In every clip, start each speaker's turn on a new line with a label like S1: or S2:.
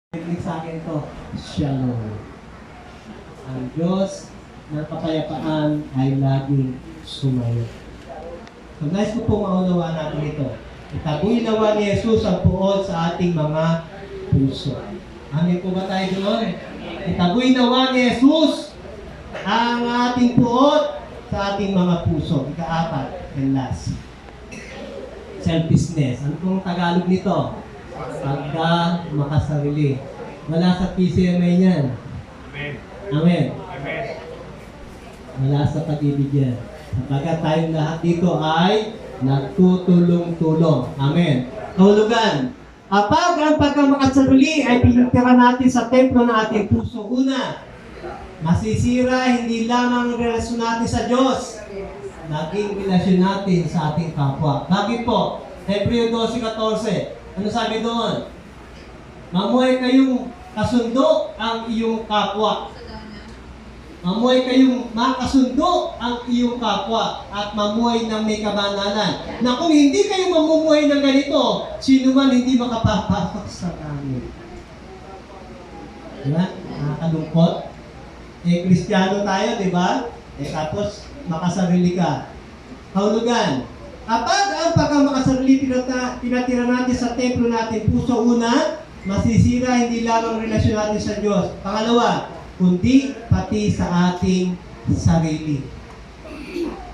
S1: Bibig sa akin to, Shalom. Ang Diyos ng kapayapaan ay laging sumayo. So guys, ko pong maunawa natin ito. Itabuhin nawa ni Jesus ang puot sa ating mga puso. Amin po ba tayo doon? Itabuhin nawa ni Jesus ang ating puot sa ating mga puso. Ika-apat and last. Selfishness. Ano pong Tagalog nito? Pagka makasarili. Wala sa PCMA niyan.
S2: Amen.
S1: Amen.
S2: Amen.
S1: Wala sa pag-ibig yan. Sapagkat tayong lahat dito ay nagtutulong-tulong. Amen. Kahulugan. Kapag ang pagkamakasarili ay pinitira natin sa templo ng ating puso, una, masisira hindi lamang ang relasyon natin sa Diyos, naging relasyon natin sa ating kapwa. Bakit po? Hebreo 12:14. Ano sabi doon? Mamuhay kayong kasundo ang iyong kapwa. Mamuhay kayong makasundo ang iyong kapwa at mamuhay ng may kabanalan. Na kung hindi kayo mamumuhay ng ganito, sino man hindi makapapasok sa amin. Diba? Nakakalungkot. Kristiyano tayo, di ba? Tapos makasarili ka. Kahulugan. Kapag ang pagkamakasarili pinatira natin sa templo natin, puso una, masisira hindi lamang relasyon natin sa Diyos. Pangalawa, kundi pati sa ating sarili.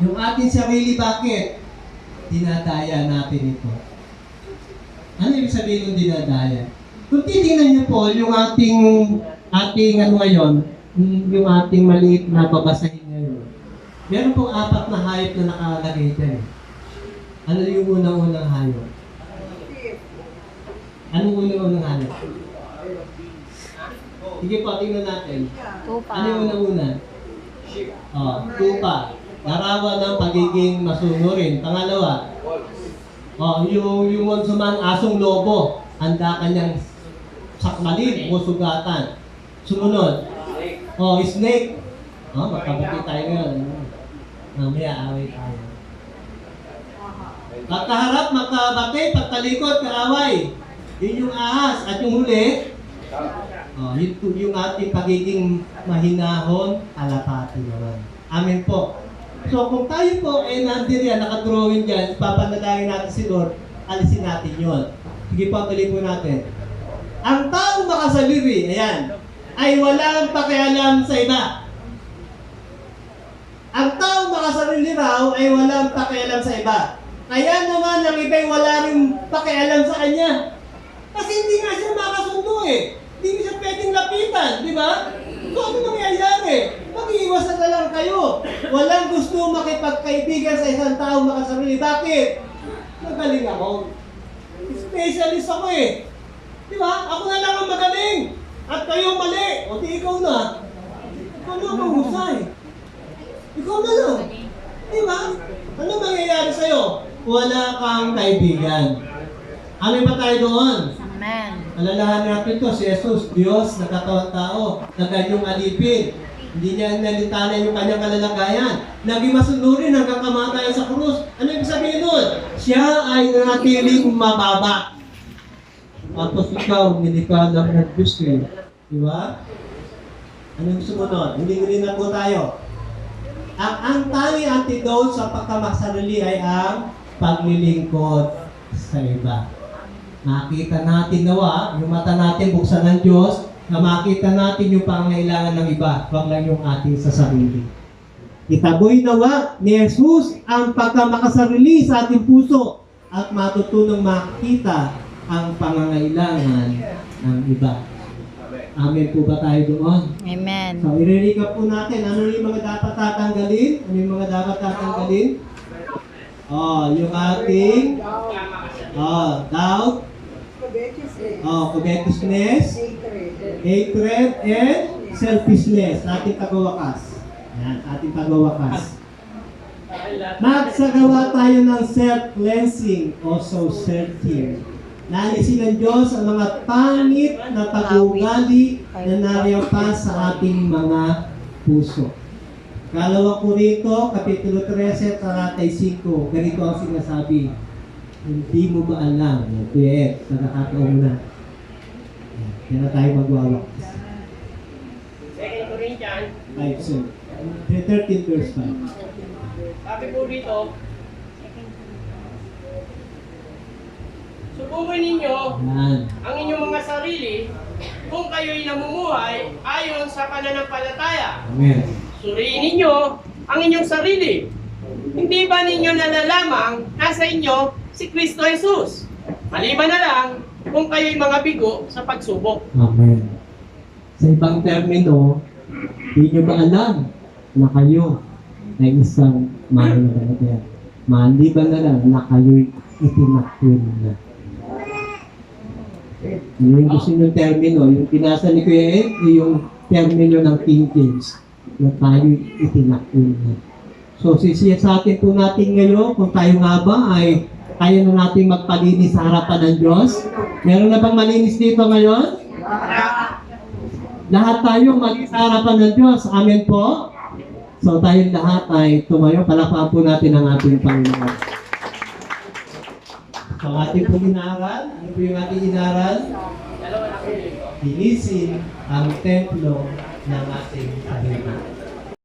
S1: Yung ating sarili, bakit? Dinadaya natin ito. Ano ibig sabihin ng dinadaya? Kung titingnan niyo po yung ating ano ngayon, yung ating maliit na babasahin ngayon, meron pong 4 na hayop na nakalagay dyan. Ano yung unang-unang hayop? Anong unang-unang hayop? Sige po, tingnan natin.
S3: Tupa.
S1: Ano yung unang-una? Tupa. Larawan ng pagiging masunurin. Pangalawa, yung monsuman, asong lobo. Handa kanyang sakmalin o sugatan. Sumunod, snake. Magkabati tayo ngayon. Mamaya, away tayo. Pagkaharap, magkabati, pagtalikod, kaaway. Yun yung ahas. At yung huli, yung ating pagiging mahinahon, alapati naman. Amen po. So kung tayo po ay nandiyan, nakadrawing dyan, papanalangin natin si Lord, alisin natin yun. Sige po, tuloy po natin. Ang taong makasaliri, ayan, ay walang pakialam sa iba. Ang taong makasarili raw ay walang pakialam sa iba. Kaya naman ang iba'y wala rin pakialam sa kanya. Kasi hindi nga siya makasundo eh. Hindi siya pwedeng lapitan, di ba? So ano nangyayari? Mag-iiwasan na lang kayo. Walang gusto makipagkaibigan sa isang tao makasarili. Bakit? Magaling ako. Specialist ako eh. Di ba? Ako na lang ang magaling. At kayo mali. O di ikaw na. Ikaw na mahusay. Ikaw na lang. Di ba? Ano mangyayari sa'yo? Wala kang kaibigan. Amin ba tayo doon?
S3: Amen.
S1: Alalahanin natin ito, si Jesus, Diyos, nagkatawang tao, na ganyong alipin. Hindi niya nalitanan yung kanyang kalalagayan. Naging masunurin hanggang kamatayan sa krus. Ano yung sabihin nun? Siya ay natiling mababa. Tapos ikaw, nilikha lang ng Diyos eh. Di ba? Ano yung sumunod? Hindi na po tayo. Ang tanging antidote sa pagkamakasarili ay ang paglilingkod sa iba. Makita natin nawa, yung mata natin buksan ng Diyos, na makita natin yung pangangailangan ng iba, huwag lang yung ating sa sarili. Itaboy nawa ni Jesus ang pagkamakasarili sa ating puso at matutunang makita ang pangangailangan ng iba. Amen po ba tayo doon?
S3: Amen.
S1: So, i-recap po natin. Ano yung mga dapat tatanggalin? Ano yung mga dapat tatanggalin? Yung ating doubt, covetousness, hatred, and selfishness. Ating pagwawakas. Yan, ating pagwawakas. Magsagawa tayo ng self-cleansing o self-care. Naalisin ng Diyos ang mga pangit na pag-uugali na nariyan pa sa ating mga puso. Kalawang Korinto, Kapitulo 13, talatay 5, ganito ang sinasabi. Hindi mo ba alam? Sa nakataon mo na. Yan na tayo magwawakas.
S2: 2 Corinthians,
S1: 5, sir. 13 verse 5.
S2: sabi po dito, subukan ninyo
S1: Yan.
S2: ang inyong mga sarili kung kayo'y namumuhay ayon sa pananampalataya.
S1: Amen.
S2: Suriin ninyo ang inyong sarili. Hindi ba ninyo nalalamang nasa inyo si Kristo Jesus? Maliban na lang kung kayo'y mga bigo sa pagsubok.
S1: Amen. Sa ibang termino, hindi nyo ba alam na kayo ay isang mananampalataya? Maliban na lang na kayo'y itinakwil na. Ano yung gusto nyo termino? Yung pinasa ni Kuya Ed, yung termino ng King James na tayo'y itinakwil na. So, sisiyasatin po natin ngayon kung tayo nga ba ay kaya na natin magpalinis sa harapan ng Diyos. Meron na bang malinis dito ngayon? Lahat tayo malinis sa harapan ng Diyos. Amen po? So, tayong lahat ay tumayo. Palakpakan po natin ang ating Panginoon. So, ang ating pong inaral, ano po yung ating inaral? Linisin ang templo ng ating sarili.